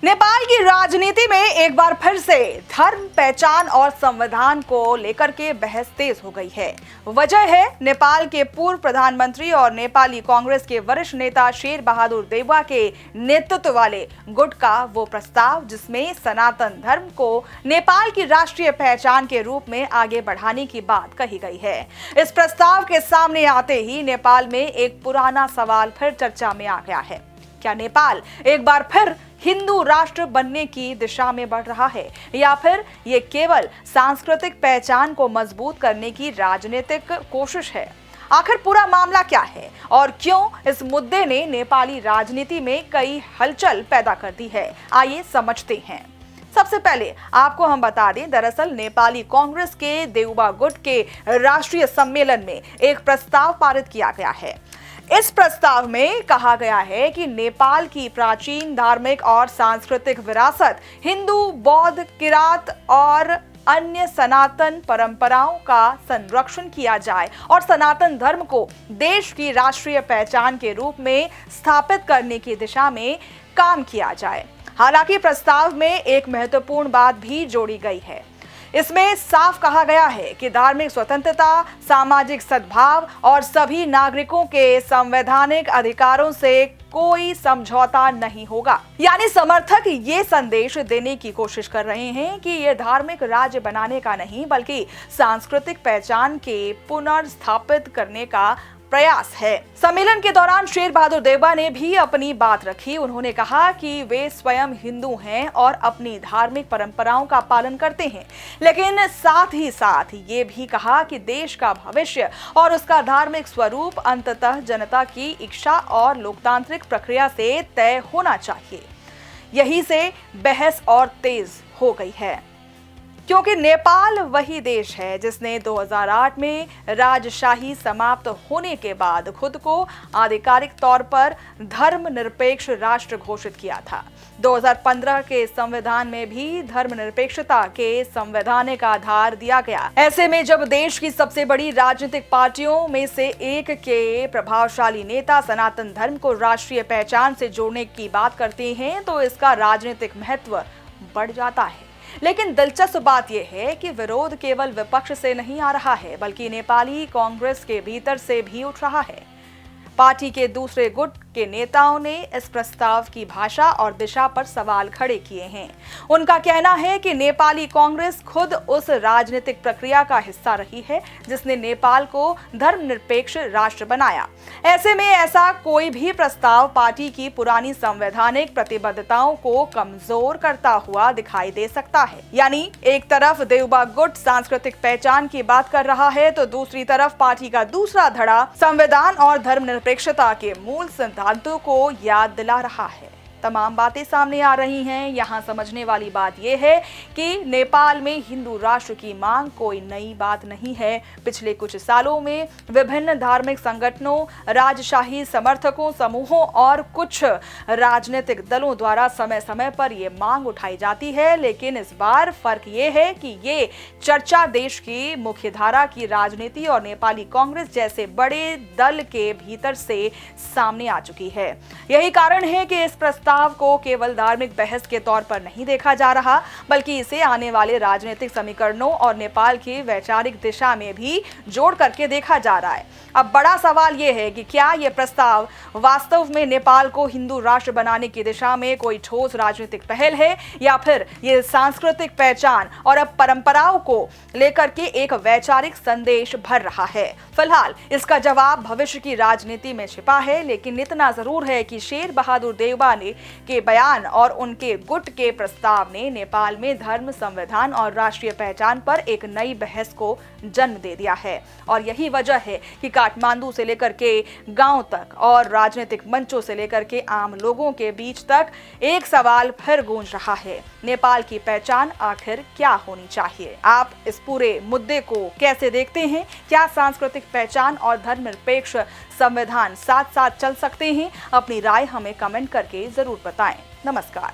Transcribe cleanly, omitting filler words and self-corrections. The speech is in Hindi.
नेपाल की राजनीति में एक बार फिर से धर्म, पहचान और संविधान को लेकर के बहस तेज हो गई है। वजह है नेपाल के पूर्व प्रधानमंत्री और नेपाली कांग्रेस के वरिष्ठ नेता शेर बहादुर देउवा के नेतृत्व वाले गुट का वो प्रस्ताव जिसमें सनातन धर्म को नेपाल की राष्ट्रीय पहचान के रूप में आगे बढ़ाने की बात कही गई है। इस प्रस्ताव के सामने आते ही नेपाल में एक पुराना सवाल फिर चर्चा में आ गया है। क्या नेपाल एक बार फिर हिंदू राष्ट्र बनने की दिशा में बढ़ रहा है या फिर ये केवल सांस्कृतिक पहचान को मजबूत करने की राजनीतिक कोशिश है? आखिर पूरा मामला क्या है और क्यों इस मुद्दे ने नेपाली राजनीति में कई हलचल पैदा कर दी है? आइए समझते हैं। सबसे पहले आपको हम बता दें, दरअसल नेपाली कांग्रेस के देउबा गुट के राष्ट्रीय सम्मेलन में एक प्रस्ताव पारित किया गया है। इस प्रस्ताव में कहा गया है कि नेपाल की प्राचीन धार्मिक और सांस्कृतिक विरासत, हिंदू, बौद्ध, किरात और अन्य सनातन परंपराओं का संरक्षण किया जाए और सनातन धर्म को देश की राष्ट्रीय पहचान के रूप में स्थापित करने की दिशा में काम किया जाए। हालांकि प्रस्ताव में एक महत्वपूर्ण बात भी जोड़ी गई है। इसमें साफ कहा गया है कि धार्मिक स्वतंत्रता, सामाजिक सद्भाव और सभी नागरिकों के संवैधानिक अधिकारों से कोई समझौता नहीं होगा। यानी समर्थक ये संदेश देने की कोशिश कर रहे हैं कि ये धार्मिक राज्य बनाने का नहीं बल्कि सांस्कृतिक पहचान के पुनर्स्थापित करने का प्रयास है। सम्मेलन के दौरान शेर बहादुर देउवा ने भी अपनी बात रखी। उन्होंने कहा कि वे स्वयं हिंदू हैं और अपनी धार्मिक परंपराओं का पालन करते हैं, लेकिन साथ ही साथ ये भी कहा कि देश का भविष्य और उसका धार्मिक स्वरूप अंततः जनता की इच्छा और लोकतांत्रिक प्रक्रिया से तय होना चाहिए। यही से बहस और तेज हो गई है, क्योंकि नेपाल वही देश है जिसने 2008 में राजशाही समाप्त होने के बाद खुद को आधिकारिक तौर पर धर्मनिरपेक्ष राष्ट्र घोषित किया था। 2015 के संविधान में भी धर्मनिरपेक्षता के संवैधानिक आधार दिया गया। ऐसे में जब देश की सबसे बड़ी राजनीतिक पार्टियों में से एक के प्रभावशाली नेता सनातन धर्म को राष्ट्रीय पहचान से जोड़ने की बात करते हैं तो इसका राजनीतिक महत्व बढ़ जाता है। लेकिन दिलचस्प बात यह है कि विरोध केवल विपक्ष से नहीं आ रहा है बल्कि नेपाली कांग्रेस के भीतर से भी उठ रहा है। पार्टी के दूसरे गुट के नेताओं ने इस प्रस्ताव की भाषा और दिशा पर सवाल खड़े किए हैं। उनका कहना है कि नेपाली कांग्रेस खुद उस राजनीतिक प्रक्रिया का हिस्सा रही है जिसने नेपाल को धर्मनिरपेक्ष राष्ट्र बनाया। ऐसे में ऐसा कोई भी प्रस्ताव पार्टी की पुरानी संवैधानिक प्रतिबद्धताओं को कमजोर करता हुआ दिखाई दे सकता है। यानी एक तरफ देउबा गुट सांस्कृतिक पहचान की बात कर रहा है तो दूसरी तरफ पार्टी का दूसरा धड़ा संविधान और धर्मनिरपेक्षता के मूल सिद्धांतों को याद दिला रहा है। तमाम बातें सामने आ रही हैं। यहाँ समझने वाली बात यह है कि नेपाल में हिंदू राष्ट्र की मांग कोई नई बात नहीं है। पिछले कुछ सालों में विभिन्न धार्मिक संगठनों, राजशाही समर्थकों समूहों और कुछ राजनीतिक दलों द्वारा समय समय पर ये मांग उठाई जाती है, लेकिन इस बार फर्क ये है कि ये चर्चा देश की मुख्यधारा की राजनीति और नेपाली कांग्रेस जैसे बड़े दल के भीतर से सामने आ चुकी है। यही कारण है कि इस प्रस्ताव को केवल धार्मिक बहस के तौर पर नहीं देखा जा रहा बल्कि इसे आने वाले राजनीतिक समीकरणों और नेपाल की वैचारिक दिशा में भी जोड़ करके देखा जा रहा है। अब बड़ा सवाल यह है कि क्या यह प्रस्ताव वास्तव में नेपाल को हिंदू राष्ट्र बनाने की दिशा में कोई ठोस राजनीतिक पहल है या फिर यह सांस्कृतिक पहचान और अब परंपराओं को लेकर के एक वैचारिक संदेश भर रहा है। फिलहाल इसका जवाब भविष्य की राजनीति में छिपा है, लेकिन इतना जरूर है कि शेर बहादुर देउवा ने के बयान और उनके गुट के प्रस्ताव ने नेपाल में धर्म, संविधान और राष्ट्रीय पहचान पर एक नई बहस को जन्म दे दिया है। और यही वजह है कि काठमांडू से लेकर के गांव तक और राजनीतिक मंचों से लेकर के आम लोगों के बीच तक एक सवाल फिर गूंज रहा है, नेपाल की पहचान आखिर क्या होनी चाहिए? आप इस पूरे मुद्दे को कैसे देखते हैं? क्या सांस्कृतिक पहचान और धर्मनिरपेक्ष संविधान साथ साथ चल सकते हैं? अपनी राय हमें कमेंट करके जरूर बताएं। नमस्कार।